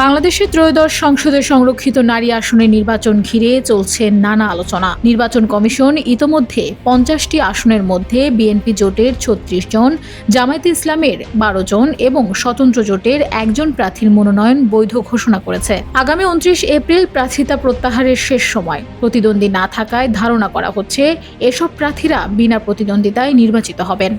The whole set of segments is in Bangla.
বাংলাদেশের ত্রয়োদশ সংসদে সংরক্ষিত নারী আসনের নির্বাচন ঘিরে চলছে নানা আলোচনা। নির্বাচন কমিশন ইতোমধ্যে 50টি আসনের মধ্যে বিএনপি জোটের 36 জন, জামায়াতে ইসলামের 12 জন এবং স্বতন্ত্র জোটের 1 জন প্রার্থীর মনোনয়ন বৈধ ঘোষণা করেছে। আগামী 29 এপ্রিল প্রার্থিতা প্রত্যাহারের শেষ সময়। প্রতিদ্বন্দ্বী না থাকায় ধারণা করা হচ্ছে এসব প্রার্থীরা বিনা প্রতিদ্বন্দ্বিতায় নির্বাচিত হবেন।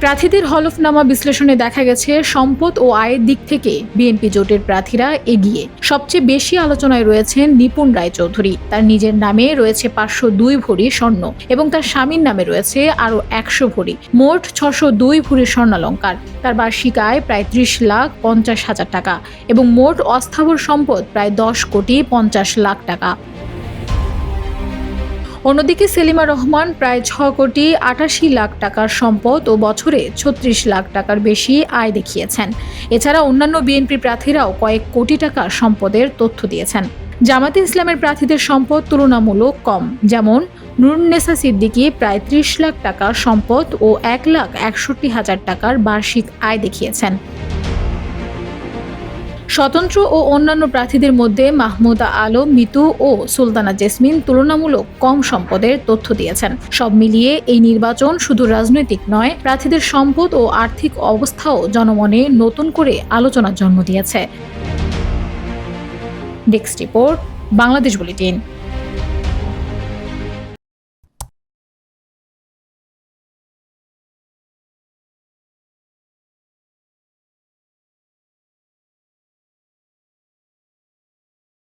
প্রার্থীদের হলফনামা বিশ্লেষণে দেখা গেছে সম্পদ ও আয়ের দিক থেকে বিএনপি জোটের প্রার্থীরা এগিয়ে। সবচেয়ে বেশি আলোচনায় রয়েছেন নিপুণ রায়চৌধুরী। তার নিজের নামে রয়েছে 502 ভরি স্বর্ণ এবং তার স্বামীর নামে রয়েছে আরও 100 ভরি, মোট 602 ভরি স্বর্ণালংকার। তার বার্ষিক আয় প্রায় 30,50,000 টাকা এবং মোট অস্থাবর সম্পদ প্রায় 10,50,00,000 টাকা। অন্যদিকে সেলিমা রহমান প্রায় 6,88,00,000 টাকার সম্পদ ও বছরে 36 লাখ টাকার বেশি আয় দেখিয়েছেন। এছাড়া অন্যান্য বিএনপি প্রার্থীরাও কয়েক কোটি টাকা সম্পদের তথ্য দিয়েছেন। জামায়াতে ইসলামের প্রার্থীদের সম্পদ তুলনামূলক কম, যেমন নুরুন্নেসা সিদ্দিকী প্রায় 30 লাখ টাকার সম্পদ ও 1,61,000 টাকার বার্ষিক আয় দেখিয়েছেন। স্বতন্ত্র ও অন্যান্য প্রার্থীদের মধ্যে মাহমুদা আলম, মিতু ও সুলতানা জেসমিন তুলনামূলক কম সম্পদের তথ্য দিয়েছেন। সব মিলিয়ে এই নির্বাচন শুধু রাজনৈতিক নয়, প্রার্থীদের সম্পদ ও আর্থিক অবস্থাও জনমনে নতুন করে আলোচনার জন্ম দিয়েছে। Desk report, Bangladesh bulletin.